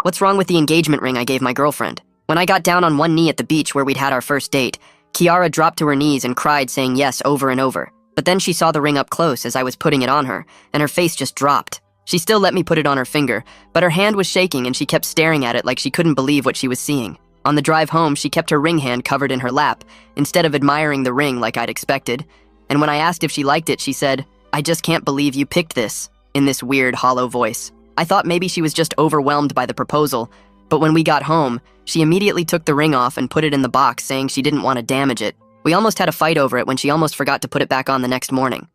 What's wrong with the engagement ring I gave my girlfriend? When I got down on one knee at the beach where we'd had our first date, Kiara dropped to her knees and cried, saying yes over and over. But then she saw the ring up close as I was putting it on her, and her face just dropped. She still let me put it on her finger, but her hand was shaking and she kept staring at it like she couldn't believe what she was seeing. On the drive home, she kept her ring hand covered in her lap, instead of admiring the ring like I'd expected. And when I asked if she liked it, she said, "I just can't believe you picked this," in this weird, hollow voice. I thought maybe she was just overwhelmed by the proposal, but when we got home, she immediately took the ring off and put it in the box, saying she didn't want to damage it. We almost had a fight over it when she almost forgot to put it back on the next morning.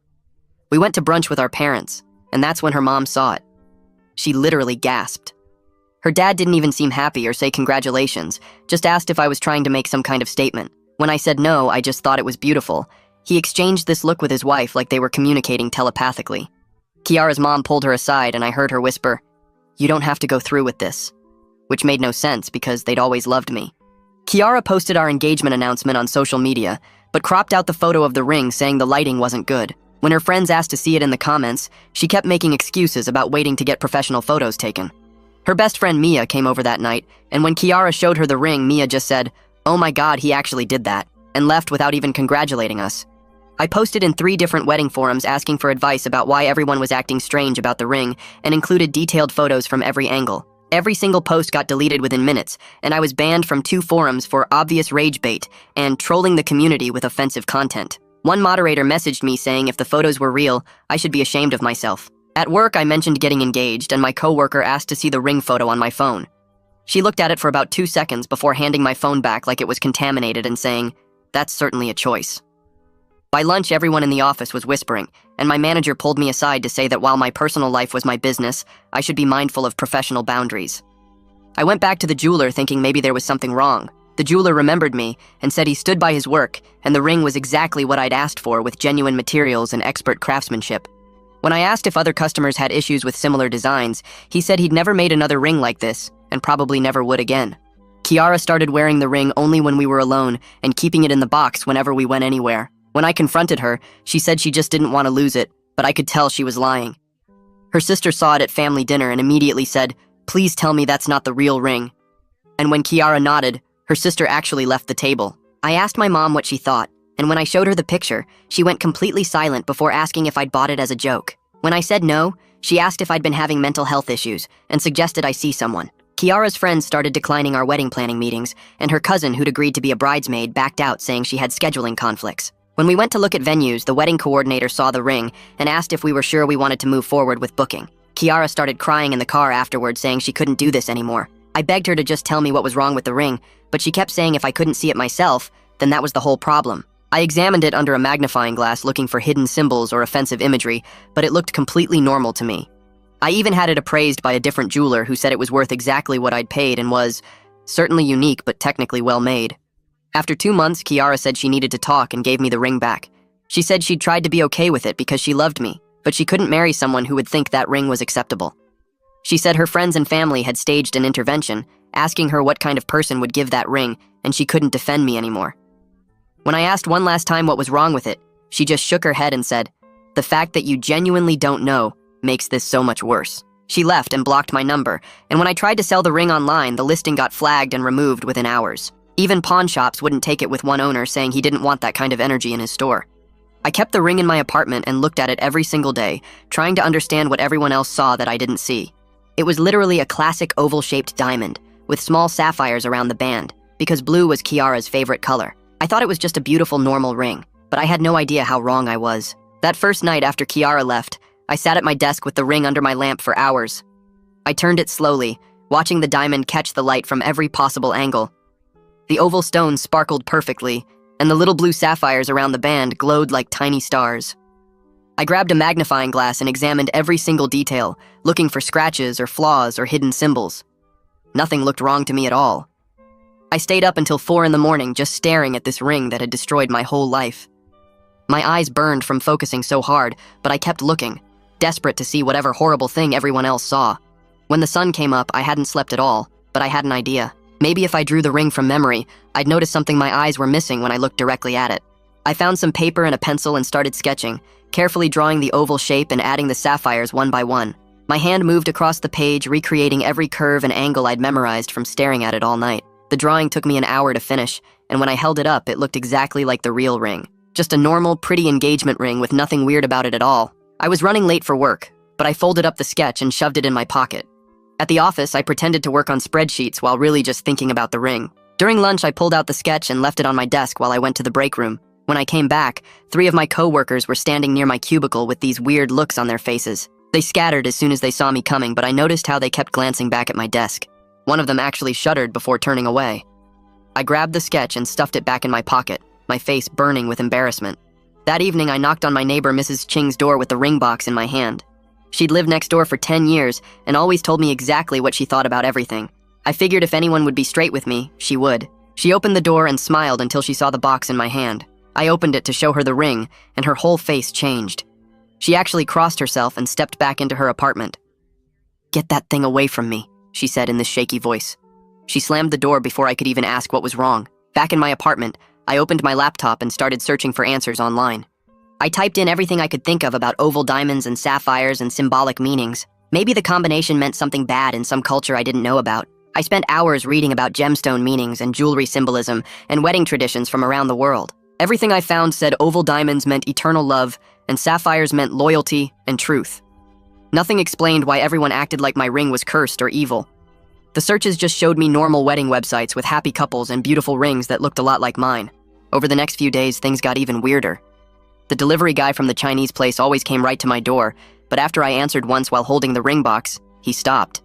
We went to brunch with our parents, and that's when her mom saw it. She literally gasped. Her dad didn't even seem happy or say congratulations, just asked if I was trying to make some kind of statement. When I said no, I just thought it was beautiful. He exchanged this look with his wife like they were communicating telepathically. Kiara's mom pulled her aside and I heard her whisper, "You don't have to go through with this," which made no sense because they'd always loved me. Kiara posted our engagement announcement on social media, but cropped out the photo of the ring saying the lighting wasn't good. When her friends asked to see it in the comments, she kept making excuses about waiting to get professional photos taken. Her best friend Mia came over that night, and when Kiara showed her the ring, Mia just said, "Oh my God, he actually did that," and left without even congratulating us. I posted in 3 different wedding forums asking for advice about why everyone was acting strange about the ring and included detailed photos from every angle. Every single post got deleted within minutes, and I was banned from 2 forums for obvious rage bait and trolling the community with offensive content. One moderator messaged me saying if the photos were real, I should be ashamed of myself. At work, I mentioned getting engaged, and my coworker asked to see the ring photo on my phone. She looked at it for about 2 seconds before handing my phone back like it was contaminated and saying, "That's certainly a choice." By lunch, everyone in the office was whispering, and my manager pulled me aside to say that while my personal life was my business, I should be mindful of professional boundaries. I went back to the jeweler thinking maybe there was something wrong. The jeweler remembered me and said he stood by his work, and the ring was exactly what I'd asked for with genuine materials and expert craftsmanship. When I asked if other customers had issues with similar designs, he said he'd never made another ring like this, and probably never would again. Kiara started wearing the ring only when we were alone and keeping it in the box whenever we went anywhere. When I confronted her, she said she just didn't want to lose it, but I could tell she was lying. Her sister saw it at family dinner and immediately said, "Please tell me that's not the real ring." And when Kiara nodded, her sister actually left the table. I asked my mom what she thought, and when I showed her the picture, she went completely silent before asking if I'd bought it as a joke. When I said no, she asked if I'd been having mental health issues and suggested I see someone. Kiara's friends started declining our wedding planning meetings, and her cousin, who'd agreed to be a bridesmaid, backed out saying she had scheduling conflicts. When we went to look at venues, the wedding coordinator saw the ring and asked if we were sure we wanted to move forward with booking. Kiara started crying in the car afterwards, saying she couldn't do this anymore. I begged her to just tell me what was wrong with the ring, but she kept saying if I couldn't see it myself, then that was the whole problem. I examined it under a magnifying glass looking for hidden symbols or offensive imagery, but it looked completely normal to me. I even had it appraised by a different jeweler who said it was worth exactly what I'd paid and was certainly unique but technically well made. After 2 months, Kiara said she needed to talk and gave me the ring back. She said she'd tried to be okay with it because she loved me, but she couldn't marry someone who would think that ring was acceptable. She said her friends and family had staged an intervention, asking her what kind of person would give that ring, and she couldn't defend me anymore. When I asked one last time what was wrong with it, she just shook her head and said, "The fact that you genuinely don't know makes this so much worse." She left and blocked my number, and when I tried to sell the ring online, the listing got flagged and removed within hours. Even pawn shops wouldn't take it with one owner saying he didn't want that kind of energy in his store. I kept the ring in my apartment and looked at it every single day, trying to understand what everyone else saw that I didn't see. It was literally a classic oval-shaped diamond, with small sapphires around the band, because blue was Kiara's favorite color. I thought it was just a beautiful normal ring, but I had no idea how wrong I was. That first night after Kiara left, I sat at my desk with the ring under my lamp for hours. I turned it slowly, watching the diamond catch the light from every possible angle. The oval stone sparkled perfectly, and the little blue sapphires around the band glowed like tiny stars. I grabbed a magnifying glass and examined every single detail, looking for scratches or flaws or hidden symbols. Nothing looked wrong to me at all. I stayed up until 4 in the morning just staring at this ring that had destroyed my whole life. My eyes burned from focusing so hard, but I kept looking, desperate to see whatever horrible thing everyone else saw. When the sun came up, I hadn't slept at all, but I had an idea. Maybe if I drew the ring from memory, I'd notice something my eyes were missing when I looked directly at it. I found some paper and a pencil and started sketching, carefully drawing the oval shape and adding the sapphires one by one. My hand moved across the page, recreating every curve and angle I'd memorized from staring at it all night. The drawing took me an hour to finish, and when I held it up, it looked exactly like the real ring. Just a normal, pretty engagement ring with nothing weird about it at all. I was running late for work, but I folded up the sketch and shoved it in my pocket. At the office, I pretended to work on spreadsheets while really just thinking about the ring. During lunch, I pulled out the sketch and left it on my desk while I went to the break room. When I came back, 3 of my coworkers were standing near my cubicle with these weird looks on their faces. They scattered as soon as they saw me coming, but I noticed how they kept glancing back at my desk. One of them actually shuddered before turning away. I grabbed the sketch and stuffed it back in my pocket, my face burning with embarrassment. That evening, I knocked on my neighbor Mrs. Ching's door with the ring box in my hand. She'd lived next door for 10 years and always told me exactly what she thought about everything. I figured if anyone would be straight with me, she would. She opened the door and smiled until she saw the box in my hand. I opened it to show her the ring, and her whole face changed. She actually crossed herself and stepped back into her apartment. "Get that thing away from me," she said in this shaky voice. She slammed the door before I could even ask what was wrong. Back in my apartment, I opened my laptop and started searching for answers online. I typed in everything I could think of about oval diamonds and sapphires and symbolic meanings. Maybe the combination meant something bad in some culture I didn't know about. I spent hours reading about gemstone meanings and jewelry symbolism and wedding traditions from around the world. Everything I found said oval diamonds meant eternal love and sapphires meant loyalty and truth. Nothing explained why everyone acted like my ring was cursed or evil. The searches just showed me normal wedding websites with happy couples and beautiful rings that looked a lot like mine. Over the next few days, things got even weirder. The delivery guy from the Chinese place always came right to my door, but after I answered once while holding the ring box, he stopped.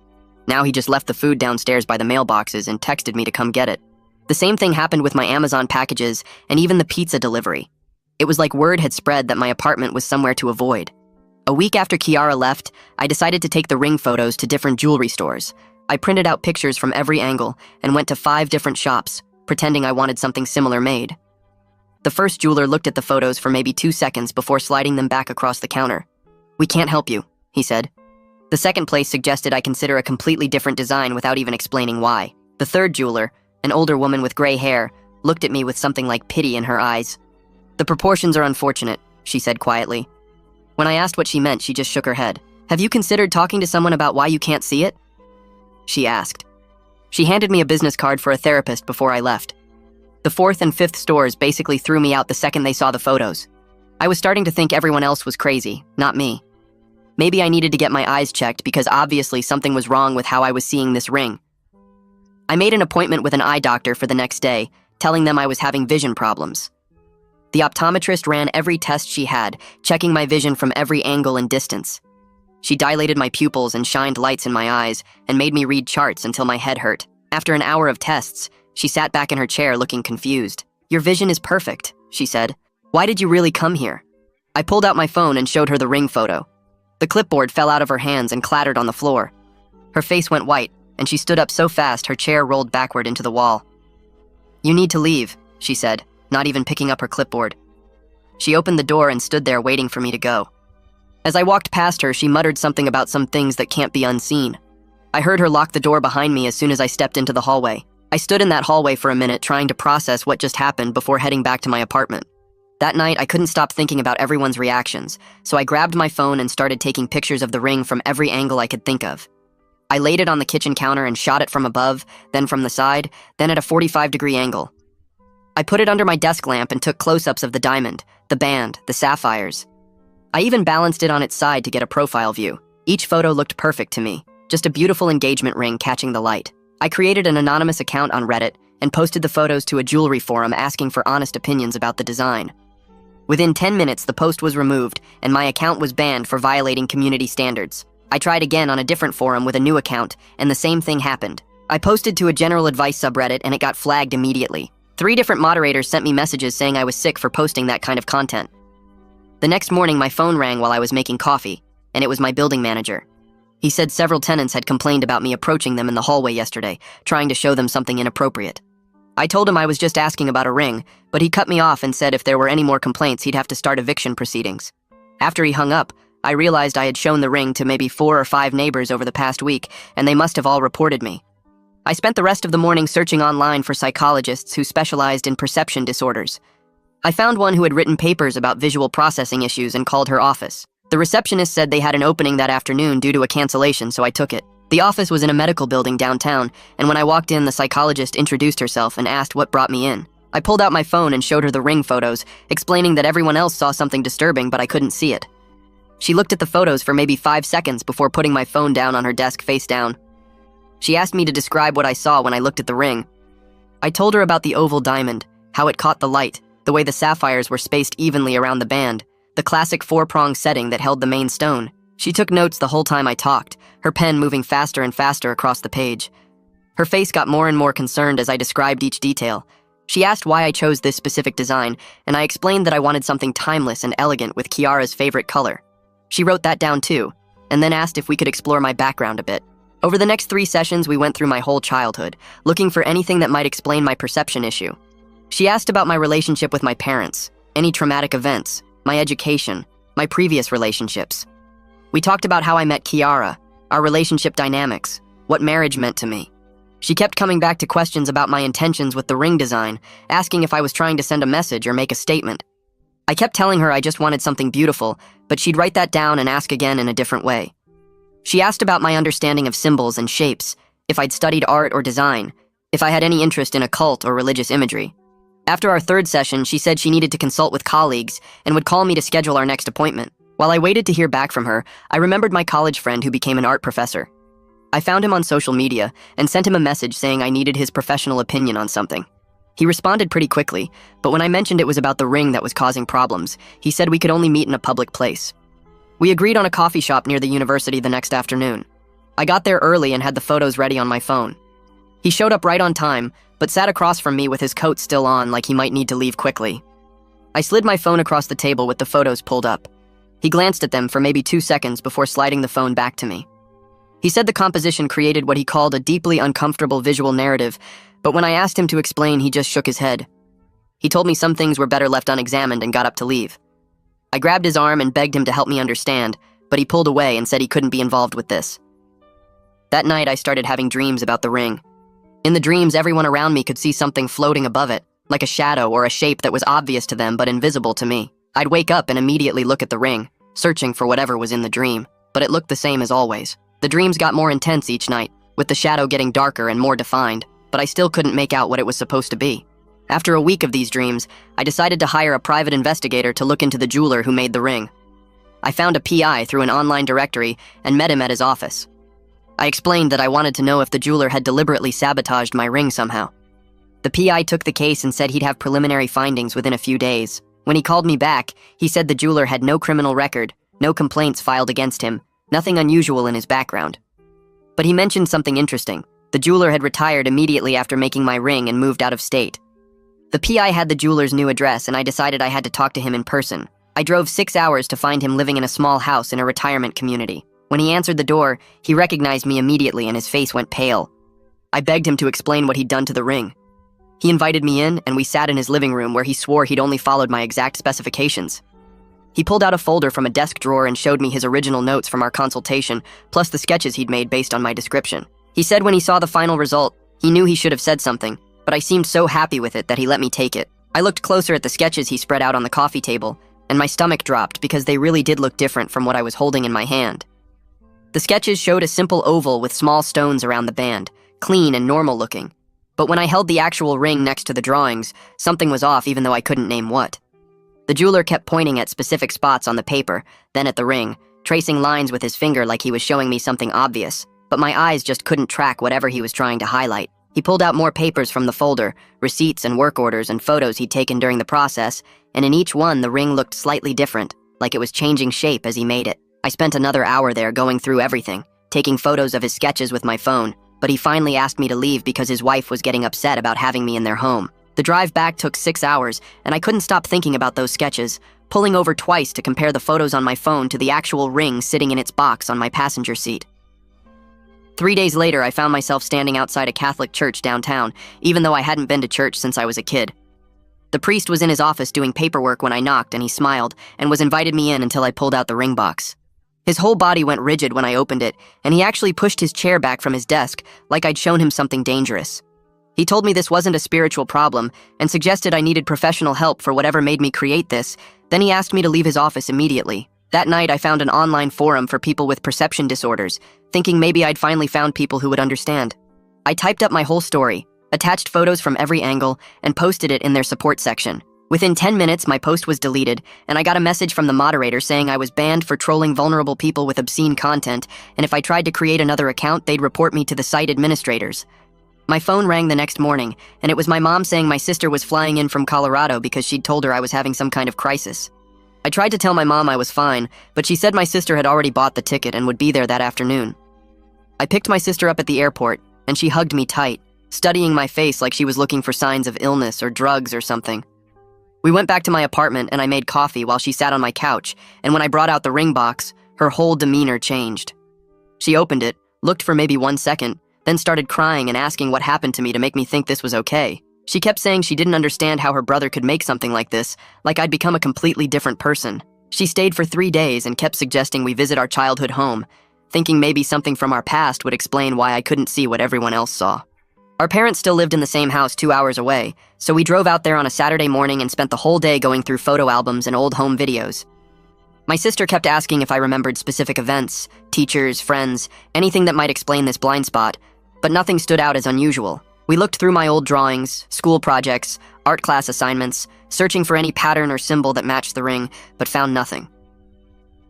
Now he just left the food downstairs by the mailboxes and texted me to come get it. The same thing happened with my Amazon packages and even the pizza delivery. It was like word had spread that my apartment was somewhere to avoid. A week after Kiara left, I decided to take the ring photos to different jewelry stores. I printed out pictures from every angle and went to 5 different shops, pretending I wanted something similar made. The first jeweler looked at the photos for maybe 2 seconds before sliding them back across the counter. "We can't help you," he said. The second place suggested I consider a completely different design without even explaining why. The third jeweler, an older woman with gray hair, looked at me with something like pity in her eyes. "The proportions are unfortunate," she said quietly. When I asked what she meant, she just shook her head. "Have you considered talking to someone about why you can't see it?" she asked. She handed me a business card for a therapist before I left. The 4th and 5th stores basically threw me out the second they saw the photos. I was starting to think everyone else was crazy, not me. Maybe I needed to get my eyes checked because obviously something was wrong with how I was seeing this ring. I made an appointment with an eye doctor for the next day, telling them I was having vision problems. The optometrist ran every test she had, checking my vision from every angle and distance. She dilated my pupils and shined lights in my eyes and made me read charts until my head hurt. After an hour of tests, she sat back in her chair looking confused. "Your vision is perfect," she said. "Why did you really come here?" I pulled out my phone and showed her the ring photo. The clipboard fell out of her hands and clattered on the floor. Her face went white, and she stood up so fast her chair rolled backward into the wall. "You need to leave," she said, not even picking up her clipboard. She opened the door and stood there waiting for me to go. As I walked past her, she muttered something about some things that can't be unseen. I heard her lock the door behind me as soon as I stepped into the hallway. I stood in that hallway for a minute trying to process what just happened before heading back to my apartment. That night, I couldn't stop thinking about everyone's reactions, so I grabbed my phone and started taking pictures of the ring from every angle I could think of. I laid it on the kitchen counter and shot it from above, then from the side, then at a 45-degree angle. I put it under my desk lamp and took close-ups of the diamond, the band, the sapphires. I even balanced it on its side to get a profile view. Each photo looked perfect to me, just a beautiful engagement ring catching the light. I created an anonymous account on Reddit and posted the photos to a jewelry forum asking for honest opinions about the design. Within 10 minutes, the post was removed, and my account was banned for violating community standards. I tried again on a different forum with a new account, and the same thing happened. I posted to a general advice subreddit, and it got flagged immediately. 3 different moderators sent me messages saying I was sick for posting that kind of content. The next morning, my phone rang while I was making coffee, and it was my building manager. He said several tenants had complained about me approaching them in the hallway yesterday, trying to show them something inappropriate. I told him I was just asking about a ring, but he cut me off and said if there were any more complaints, he'd have to start eviction proceedings. After he hung up, I realized I had shown the ring to maybe 4 or 5 neighbors over the past week, and they must have all reported me. I spent the rest of the morning searching online for psychologists who specialized in perception disorders. I found one who had written papers about visual processing issues and called her office. The receptionist said they had an opening that afternoon due to a cancellation, so I took it. The office was in a medical building downtown, and when I walked in, the psychologist introduced herself and asked what brought me in. I pulled out my phone and showed her the ring photos, explaining that everyone else saw something disturbing, but I couldn't see it. She looked at the photos for maybe 5 seconds before putting my phone down on her desk face down. She asked me to describe what I saw when I looked at the ring. I told her about the oval diamond, how it caught the light, the way the sapphires were spaced evenly around the band, the classic 4-prong setting that held the main stone. She took notes the whole time I talked, her pen moving faster and faster across the page. Her face got more and more concerned as I described each detail. She asked why I chose this specific design, and I explained that I wanted something timeless and elegant with Kiara's favorite color. She wrote that down too, and then asked if we could explore my background a bit. Over the next 3 sessions, we went through my whole childhood, looking for anything that might explain my perception issue. She asked about my relationship with my parents, any traumatic events, my education, my previous relationships. We talked about how I met Kiara, our relationship dynamics, what marriage meant to me. She kept coming back to questions about my intentions with the ring design, asking if I was trying to send a message or make a statement. I kept telling her I just wanted something beautiful, but she'd write that down and ask again in a different way. She asked about my understanding of symbols and shapes, if I'd studied art or design, if I had any interest in occult or religious imagery. After our 3rd session, she said she needed to consult with colleagues and would call me to schedule our next appointment. While I waited to hear back from her, I remembered my college friend who became an art professor. I found him on social media and sent him a message saying I needed his professional opinion on something. He responded pretty quickly, but when I mentioned it was about the ring that was causing problems, he said we could only meet in a public place. We agreed on a coffee shop near the university the next afternoon. I got there early and had the photos ready on my phone. He showed up right on time, but sat across from me with his coat still on like he might need to leave quickly. I slid my phone across the table with the photos pulled up. He glanced at them for maybe 2 seconds before sliding the phone back to me. He said the composition created what he called a deeply uncomfortable visual narrative, but when I asked him to explain, he just shook his head. He told me some things were better left unexamined and got up to leave. I grabbed his arm and begged him to help me understand, but he pulled away and said he couldn't be involved with this. That night, I started having dreams about the ring. In the dreams, everyone around me could see something floating above it, like a shadow or a shape that was obvious to them but invisible to me. I'd wake up and immediately look at the ring, searching for whatever was in the dream, but it looked the same as always. The dreams got more intense each night, with the shadow getting darker and more defined, but I still couldn't make out what it was supposed to be. After a week of these dreams, I decided to hire a private investigator to look into the jeweler who made the ring. I found a PI through an online directory and met him at his office. I explained that I wanted to know if the jeweler had deliberately sabotaged my ring somehow. The PI took the case and said he'd have preliminary findings within a few days. When he called me back, he said the jeweler had no criminal record, no complaints filed against him, nothing unusual in his background. But he mentioned something interesting. The jeweler had retired immediately after making my ring and moved out of state. The PI had the jeweler's new address, and I decided I had to talk to him in person. I drove 6 hours to find him living in a small house in a retirement community. When he answered the door, he recognized me immediately and his face went pale. I begged him to explain what he'd done to the ring. He invited me in, and we sat in his living room where he swore he'd only followed my exact specifications. He pulled out a folder from a desk drawer and showed me his original notes from our consultation, plus the sketches he'd made based on my description. He said when he saw the final result, he knew he should have said something, but I seemed so happy with it that he let me take it. I looked closer at the sketches he spread out on the coffee table, and my stomach dropped because they really did look different from what I was holding in my hand. The sketches showed a simple oval with small stones around the band, clean and normal looking. But when I held the actual ring next to the drawings, something was off even though I couldn't name what. The jeweler kept pointing at specific spots on the paper, then at the ring, tracing lines with his finger like he was showing me something obvious, but my eyes just couldn't track whatever he was trying to highlight. He pulled out more papers from the folder, receipts and work orders and photos he'd taken during the process, and in each one the ring looked slightly different, like it was changing shape as he made it. I spent another hour there going through everything, taking photos of his sketches with my phone, but he finally asked me to leave because his wife was getting upset about having me in their home. The drive back took 6 hours, and I couldn't stop thinking about those sketches, pulling over twice to compare the photos on my phone to the actual ring sitting in its box on my passenger seat. 3 days later, I found myself standing outside a Catholic church downtown, even though I hadn't been to church since I was a kid. The priest was in his office doing paperwork when I knocked, and he smiled and was invited me in until I pulled out the ring box. His whole body went rigid when I opened it, and he actually pushed his chair back from his desk like I'd shown him something dangerous. He told me this wasn't a spiritual problem and suggested I needed professional help for whatever made me create this. Then he asked me to leave his office immediately. That night, I found an online forum for people with perception disorders, thinking maybe I'd finally found people who would understand. I typed up my whole story, attached photos from every angle, and posted it in their support section. Within 10 minutes, my post was deleted, and I got a message from the moderator saying I was banned for trolling vulnerable people with obscene content, and if I tried to create another account, they'd report me to the site administrators. My phone rang the next morning, and it was my mom saying my sister was flying in from Colorado because she'd told her I was having some kind of crisis. I tried to tell my mom I was fine, but she said my sister had already bought the ticket and would be there that afternoon. I picked my sister up at the airport, and she hugged me tight, studying my face like she was looking for signs of illness or drugs or something. We went back to my apartment, and I made coffee while she sat on my couch, and when I brought out the ring box, her whole demeanor changed. She opened it, looked for maybe 1 second, then started crying and asking what happened to me to make me think this was okay. She kept saying she didn't understand how her brother could make something like this, like I'd become a completely different person. She stayed for 3 days and kept suggesting we visit our childhood home, thinking maybe something from our past would explain why I couldn't see what everyone else saw. Our parents still lived in the same house 2 hours away, so we drove out there on a Saturday morning and spent the whole day going through photo albums and old home videos. My sister kept asking if I remembered specific events, teachers, friends, anything that might explain this blind spot, but nothing stood out as unusual. We looked through my old drawings, school projects, art class assignments, searching for any pattern or symbol that matched the ring, but found nothing.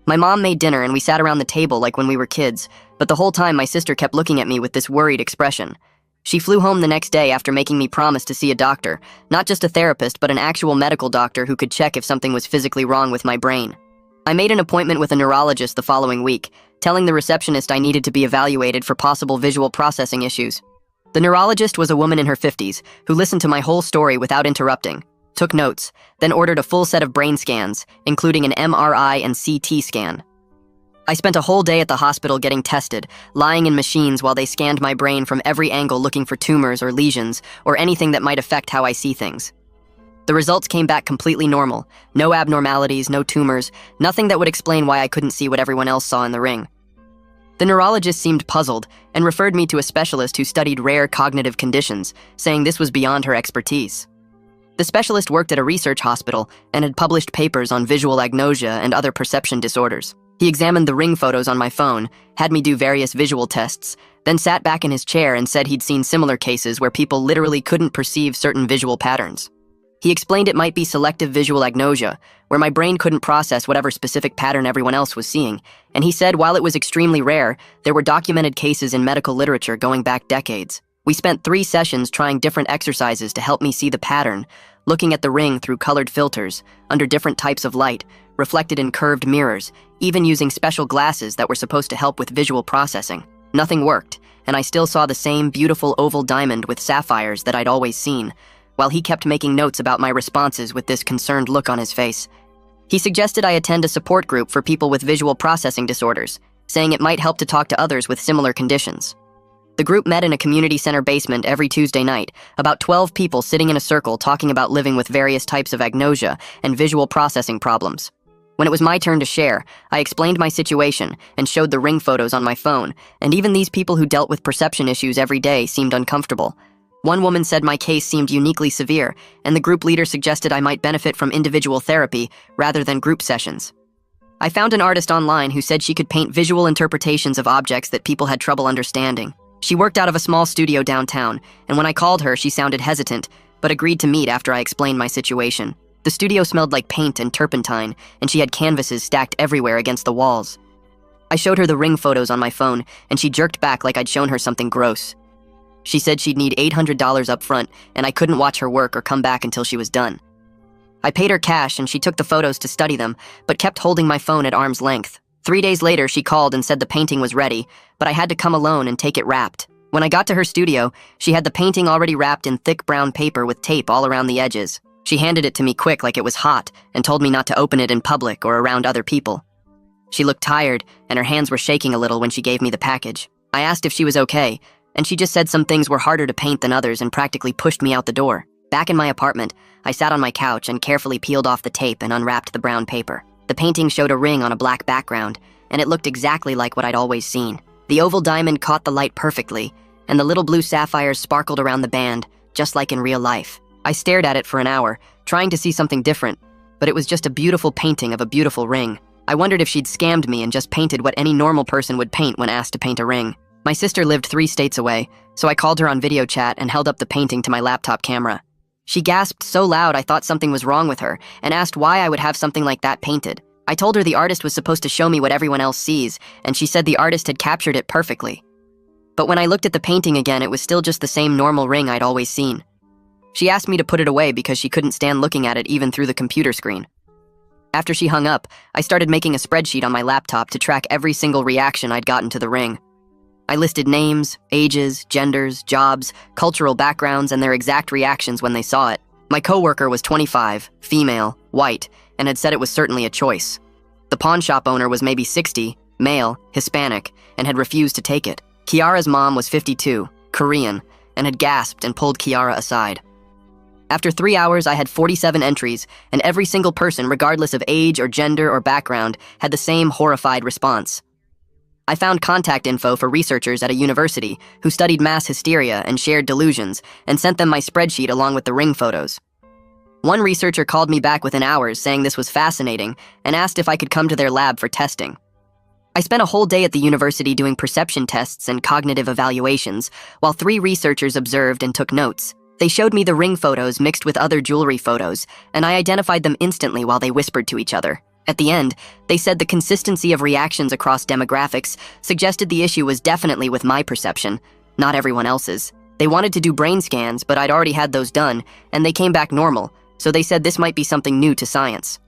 My mom made dinner and we sat around the table like when we were kids, but the whole time my sister kept looking at me with this worried expression. She flew home the next day after making me promise to see a doctor, not just a therapist, but an actual medical doctor who could check if something was physically wrong with my brain. I made an appointment with a neurologist the following week, telling the receptionist I needed to be evaluated for possible visual processing issues. The neurologist was a woman in her 50s who listened to my whole story without interrupting, took notes, then ordered a full set of brain scans, including an MRI and CT scan. I spent a whole day at the hospital getting tested, lying in machines while they scanned my brain from every angle looking for tumors or lesions or anything that might affect how I see things. The results came back completely normal. No abnormalities, no tumors, nothing that would explain why I couldn't see what everyone else saw in the ring. The neurologist seemed puzzled and referred me to a specialist who studied rare cognitive conditions, saying this was beyond her expertise. The specialist worked at a research hospital and had published papers on visual agnosia and other perception disorders. He examined the ring photos on my phone, had me do various visual tests, then sat back in his chair and said he'd seen similar cases where people literally couldn't perceive certain visual patterns. He explained it might be selective visual agnosia, where my brain couldn't process whatever specific pattern everyone else was seeing, and he said while it was extremely rare, there were documented cases in medical literature going back decades. We spent 3 sessions trying different exercises to help me see the pattern, looking at the ring through colored filters, under different types of light, reflected in curved mirrors, even using special glasses that were supposed to help with visual processing. Nothing worked, and I still saw the same beautiful oval diamond with sapphires that I'd always seen, while he kept making notes about my responses with this concerned look on his face. He suggested I attend a support group for people with visual processing disorders, saying it might help to talk to others with similar conditions. The group met in a community center basement every Tuesday night, about 12 people sitting in a circle talking about living with various types of agnosia and visual processing problems. When it was my turn to share, I explained my situation and showed the ring photos on my phone, and even these people who dealt with perception issues every day seemed uncomfortable. One woman said my case seemed uniquely severe, and the group leader suggested I might benefit from individual therapy rather than group sessions. I found an artist online who said she could paint visual interpretations of objects that people had trouble understanding. She worked out of a small studio downtown, and when I called her, she sounded hesitant, but agreed to meet after I explained my situation. The studio smelled like paint and turpentine, and she had canvases stacked everywhere against the walls. I showed her the ring photos on my phone, and she jerked back like I'd shown her something gross. She said she'd need $800 up front, and I couldn't watch her work or come back until she was done. I paid her cash, and she took the photos to study them, but kept holding my phone at arm's length. 3 days later, she called and said the painting was ready, but I had to come alone and take it wrapped. When I got to her studio, she had the painting already wrapped in thick brown paper with tape all around the edges. She handed it to me quick like it was hot and told me not to open it in public or around other people. She looked tired, and her hands were shaking a little when she gave me the package. I asked if she was okay, and she just said some things were harder to paint than others and practically pushed me out the door. Back in my apartment, I sat on my couch and carefully peeled off the tape and unwrapped the brown paper. The painting showed a ring on a black background, and it looked exactly like what I'd always seen. The oval diamond caught the light perfectly, and the little blue sapphires sparkled around the band, just like in real life. I stared at it for an hour, trying to see something different, but it was just a beautiful painting of a beautiful ring. I wondered if she'd scammed me and just painted what any normal person would paint when asked to paint a ring. My sister lived 3 states away, so I called her on video chat and held up the painting to my laptop camera. She gasped so loud I thought something was wrong with her and asked why I would have something like that painted. I told her the artist was supposed to show me what everyone else sees, and she said the artist had captured it perfectly. But when I looked at the painting again, it was still just the same normal ring I'd always seen. She asked me to put it away because she couldn't stand looking at it even through the computer screen. After she hung up, I started making a spreadsheet on my laptop to track every single reaction I'd gotten to the ring. I listed names, ages, genders, jobs, cultural backgrounds, and their exact reactions when they saw it. My coworker was 25, female, white, and had said it was certainly a choice. The pawn shop owner was maybe 60, male, Hispanic, and had refused to take it. Kiara's mom was 52, Korean, and had gasped and pulled Kiara aside. After 3 hours, I had 47 entries, and every single person, regardless of age or gender or background, had the same horrified response. I found contact info for researchers at a university who studied mass hysteria and shared delusions, and sent them my spreadsheet along with the ring photos. One researcher called me back within hours saying this was fascinating and asked if I could come to their lab for testing. I spent a whole day at the university doing perception tests and cognitive evaluations, while 3 researchers observed and took notes. They showed me the ring photos mixed with other jewelry photos, and I identified them instantly while they whispered to each other. At the end, they said the consistency of reactions across demographics suggested the issue was definitely with my perception, not everyone else's. They wanted to do brain scans, but I'd already had those done, and they came back normal, so they said this might be something new to science.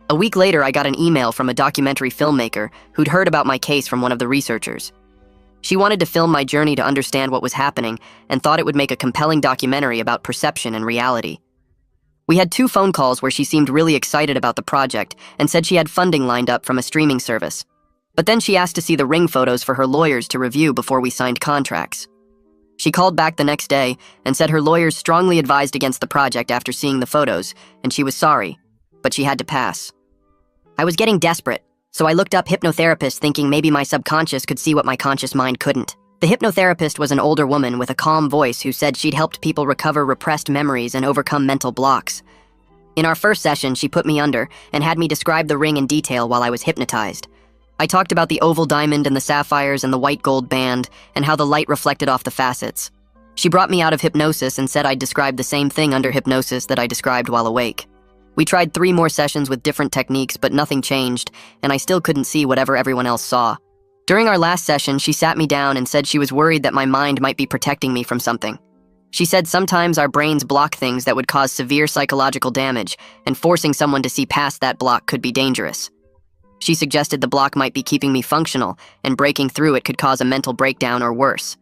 A week later, I got an email from a documentary filmmaker who'd heard about my case from one of the researchers. She wanted to film my journey to understand what was happening and thought it would make a compelling documentary about perception and reality. We had 2 phone calls where she seemed really excited about the project and said she had funding lined up from a streaming service. But then she asked to see the ring photos for her lawyers to review before we signed contracts. She called back the next day and said her lawyers strongly advised against the project after seeing the photos, and she was sorry, but she had to pass. I was getting desperate, so I looked up hypnotherapists thinking maybe my subconscious could see what my conscious mind couldn't. The hypnotherapist was an older woman with a calm voice who said she'd helped people recover repressed memories and overcome mental blocks. In our first session, she put me under and had me describe the ring in detail while I was hypnotized. I talked about the oval diamond and the sapphires and the white gold band and how the light reflected off the facets. She brought me out of hypnosis and said I'd described the same thing under hypnosis that I described while awake. We tried 3 more sessions with different techniques, but nothing changed, and I still couldn't see whatever everyone else saw. During our last session, she sat me down and said she was worried that my mind might be protecting me from something. She said sometimes our brains block things that would cause severe psychological damage, and forcing someone to see past that block could be dangerous. She suggested the block might be keeping me functional, and breaking through it could cause a mental breakdown or worse.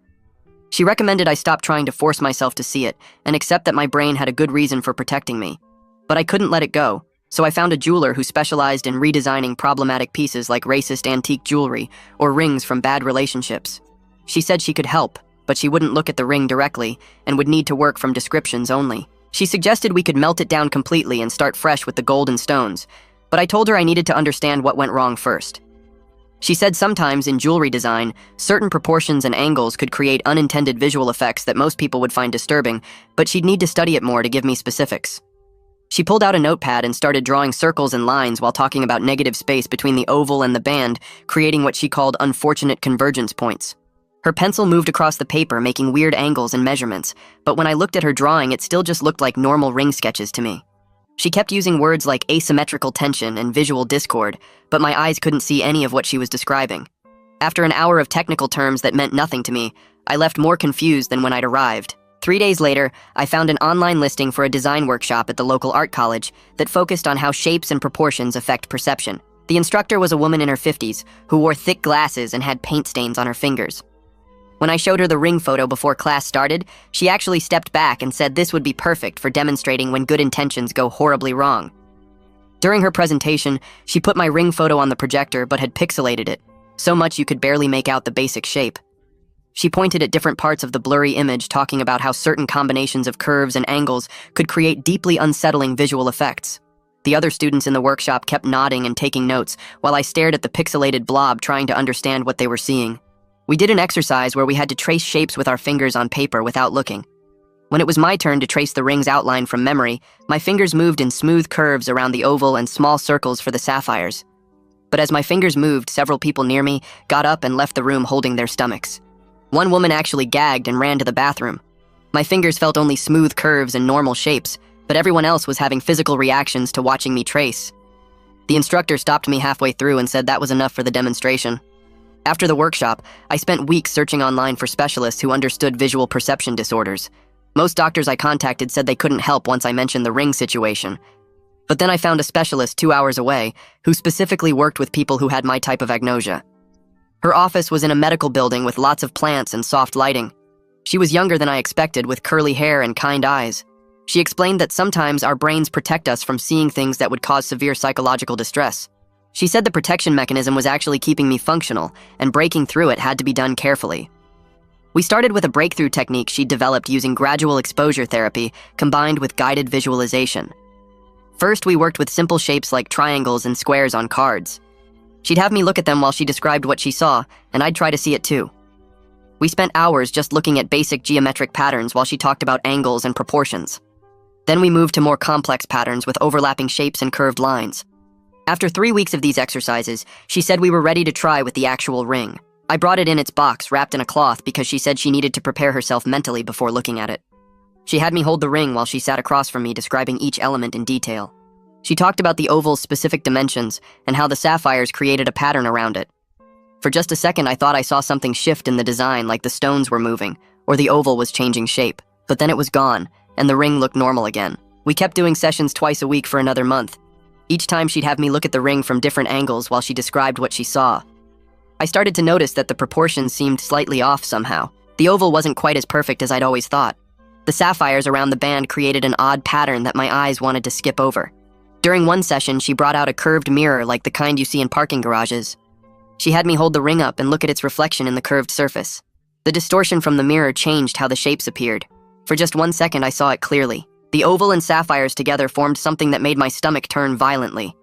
She recommended I stop trying to force myself to see it, and accept that my brain had a good reason for protecting me. But I couldn't let it go, so I found a jeweler who specialized in redesigning problematic pieces like racist antique jewelry or rings from bad relationships. She said she could help, but she wouldn't look at the ring directly and would need to work from descriptions only. She suggested we could melt it down completely and start fresh with the gold and stones, but I told her I needed to understand what went wrong first. She said sometimes in jewelry design, certain proportions and angles could create unintended visual effects that most people would find disturbing, but she'd need to study it more to give me specifics. She pulled out a notepad and started drawing circles and lines while talking about negative space between the oval and the band, creating what she called unfortunate convergence points. Her pencil moved across the paper, making weird angles and measurements, but when I looked at her drawing, it still just looked like normal ring sketches to me. She kept using words like asymmetrical tension and visual discord, but my eyes couldn't see any of what she was describing. After an hour of technical terms that meant nothing to me, I left more confused than when I'd arrived. 3 days later, I found an online listing for a design workshop at the local art college that focused on how shapes and proportions affect perception. The instructor was a woman in her 50s who wore thick glasses and had paint stains on her fingers. When I showed her the ring photo before class started, she actually stepped back and said this would be perfect for demonstrating when good intentions go horribly wrong. During her presentation, she put my ring photo on the projector but had pixelated it, so much you could barely make out the basic shape. She pointed at different parts of the blurry image, talking about how certain combinations of curves and angles could create deeply unsettling visual effects. The other students in the workshop kept nodding and taking notes, while I stared at the pixelated blob trying to understand what they were seeing. We did an exercise where we had to trace shapes with our fingers on paper without looking. When it was my turn to trace the ring's outline from memory, my fingers moved in smooth curves around the oval and small circles for the sapphires. But as my fingers moved, several people near me got up and left the room holding their stomachs. One woman actually gagged and ran to the bathroom. My fingers felt only smooth curves and normal shapes, but everyone else was having physical reactions to watching me trace. The instructor stopped me halfway through and said that was enough for the demonstration. After the workshop, I spent weeks searching online for specialists who understood visual perception disorders. Most doctors I contacted said they couldn't help once I mentioned the ring situation. But then I found a specialist 2 hours away who specifically worked with people who had my type of agnosia. Her office was in a medical building with lots of plants and soft lighting. She was younger than I expected, with curly hair and kind eyes. She explained that sometimes our brains protect us from seeing things that would cause severe psychological distress. She said the protection mechanism was actually keeping me functional, and breaking through it had to be done carefully. We started with a breakthrough technique she'd developed using gradual exposure therapy combined with guided visualization. First, we worked with simple shapes like triangles and squares on cards. She'd have me look at them while she described what she saw, and I'd try to see it too. We spent hours just looking at basic geometric patterns while she talked about angles and proportions. Then we moved to more complex patterns with overlapping shapes and curved lines. After 3 weeks of these exercises, she said we were ready to try with the actual ring. I brought it in its box, wrapped in a cloth, because she said she needed to prepare herself mentally before looking at it. She had me hold the ring while she sat across from me, describing each element in detail. She talked about the oval's specific dimensions and how the sapphires created a pattern around it. For just a second, I thought I saw something shift in the design, like the stones were moving, or the oval was changing shape. But then it was gone, and the ring looked normal again. We kept doing sessions twice a week for another month. Each time she'd have me look at the ring from different angles while she described what she saw. I started to notice that the proportions seemed slightly off somehow. The oval wasn't quite as perfect as I'd always thought. The sapphires around the band created an odd pattern that my eyes wanted to skip over. During one session, she brought out a curved mirror like the kind you see in parking garages. She had me hold the ring up and look at its reflection in the curved surface. The distortion from the mirror changed how the shapes appeared. For just 1 second, I saw it clearly. The oval and sapphires together formed something that made my stomach turn violently.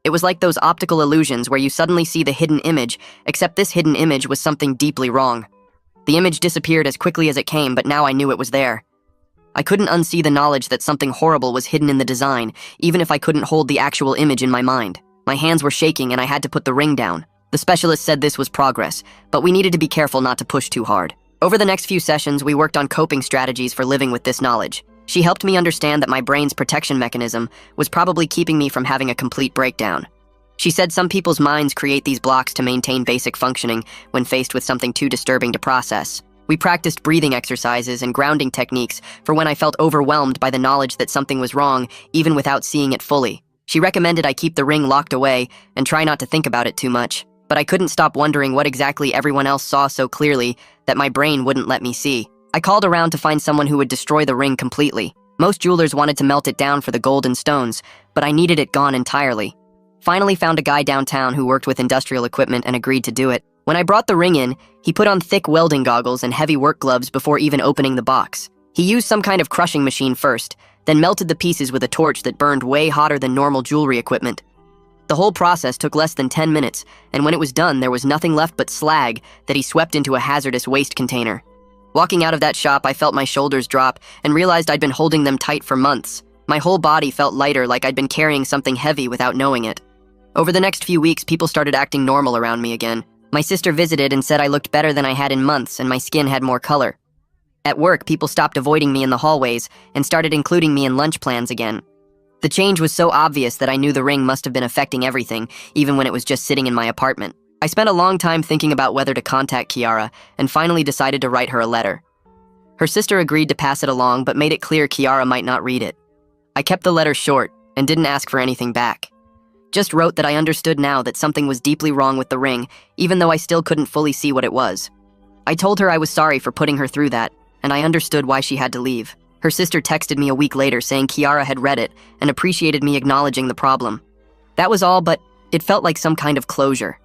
It was like those optical illusions where you suddenly see the hidden image, except this hidden image was something deeply wrong. The image disappeared as quickly as it came, but now I knew it was there. I couldn't unsee the knowledge that something horrible was hidden in the design, even if I couldn't hold the actual image in my mind. My hands were shaking and I had to put the ring down. The specialist said this was progress, but we needed to be careful not to push too hard. Over the next few sessions, we worked on coping strategies for living with this knowledge. She helped me understand that my brain's protection mechanism was probably keeping me from having a complete breakdown. She said some people's minds create these blocks to maintain basic functioning when faced with something too disturbing to process. We practiced breathing exercises and grounding techniques for when I felt overwhelmed by the knowledge that something was wrong, even without seeing it fully. She recommended I keep the ring locked away and try not to think about it too much. But I couldn't stop wondering what exactly everyone else saw so clearly that my brain wouldn't let me see. I called around to find someone who would destroy the ring completely. Most jewelers wanted to melt it down for the gold and stones, but I needed it gone entirely. Finally found a guy downtown who worked with industrial equipment and agreed to do it. When I brought the ring in, he put on thick welding goggles and heavy work gloves before even opening the box. He used some kind of crushing machine first, then melted the pieces with a torch that burned way hotter than normal jewelry equipment. The whole process took less than 10 minutes, and when it was done, there was nothing left but slag that he swept into a hazardous waste container. Walking out of that shop, I felt my shoulders drop and realized I'd been holding them tight for months. My whole body felt lighter, like I'd been carrying something heavy without knowing it. Over the next few weeks, people started acting normal around me again. My sister visited and said I looked better than I had in months and my skin had more color. At work, people stopped avoiding me in the hallways and started including me in lunch plans again. The change was so obvious that I knew the ring must have been affecting everything, even when it was just sitting in my apartment. I spent a long time thinking about whether to contact Kiara and finally decided to write her a letter. Her sister agreed to pass it along but made it clear Kiara might not read it. I kept the letter short and didn't ask for anything back. Just wrote that I understood now that something was deeply wrong with the ring, even though I still couldn't fully see what it was. I told her I was sorry for putting her through that, and I understood why she had to leave. Her sister texted me a week later saying Kiara had read it and appreciated me acknowledging the problem. That was all, but it felt like some kind of closure.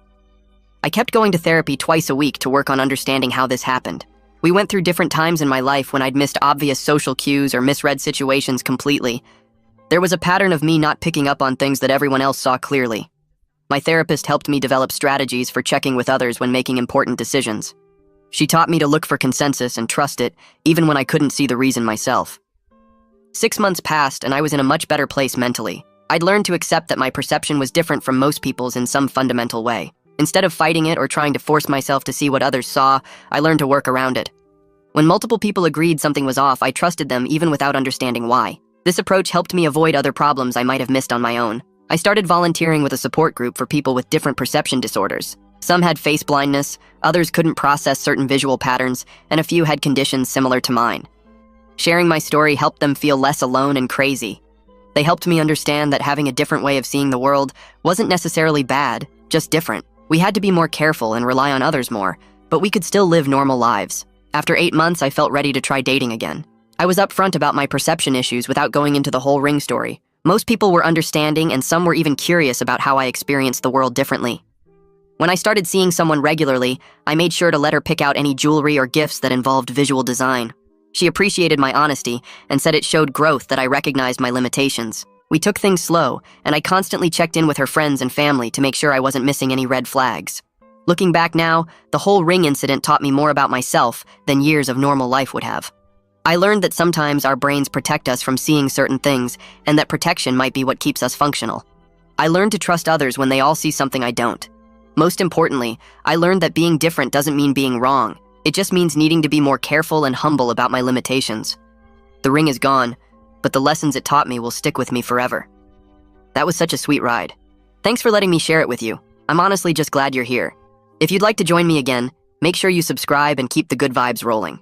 I kept going to therapy twice a week to work on understanding how this happened. We went through different times in my life when I'd missed obvious social cues or misread situations completely. There was a pattern of me not picking up on things that everyone else saw clearly. My therapist helped me develop strategies for checking with others when making important decisions. She taught me to look for consensus and trust it, even when I couldn't see the reason myself. 6 months passed and I was in a much better place mentally. I'd learned to accept that my perception was different from most people's in some fundamental way. Instead of fighting it or trying to force myself to see what others saw, I learned to work around it. When multiple people agreed something was off, I trusted them even without understanding why. This approach helped me avoid other problems I might have missed on my own. I started volunteering with a support group for people with different perception disorders. Some had face blindness, others couldn't process certain visual patterns, and a few had conditions similar to mine. Sharing my story helped them feel less alone and crazy. They helped me understand that having a different way of seeing the world wasn't necessarily bad, just different. We had to be more careful and rely on others more, but we could still live normal lives. After 8 months, I felt ready to try dating again. I was upfront about my perception issues without going into the whole ring story. Most people were understanding, and some were even curious about how I experienced the world differently. When I started seeing someone regularly, I made sure to let her pick out any jewelry or gifts that involved visual design. She appreciated my honesty and said it showed growth that I recognized my limitations. We took things slow, and I constantly checked in with her friends and family to make sure I wasn't missing any red flags. Looking back now, the whole ring incident taught me more about myself than years of normal life would have. I learned that sometimes our brains protect us from seeing certain things, and that protection might be what keeps us functional. I learned to trust others when they all see something I don't. Most importantly, I learned that being different doesn't mean being wrong. It just means needing to be more careful and humble about my limitations. The ring is gone, but the lessons it taught me will stick with me forever. That was such a sweet ride. Thanks for letting me share it with you. I'm honestly just glad you're here. If you'd like to join me again, make sure you subscribe and keep the good vibes rolling.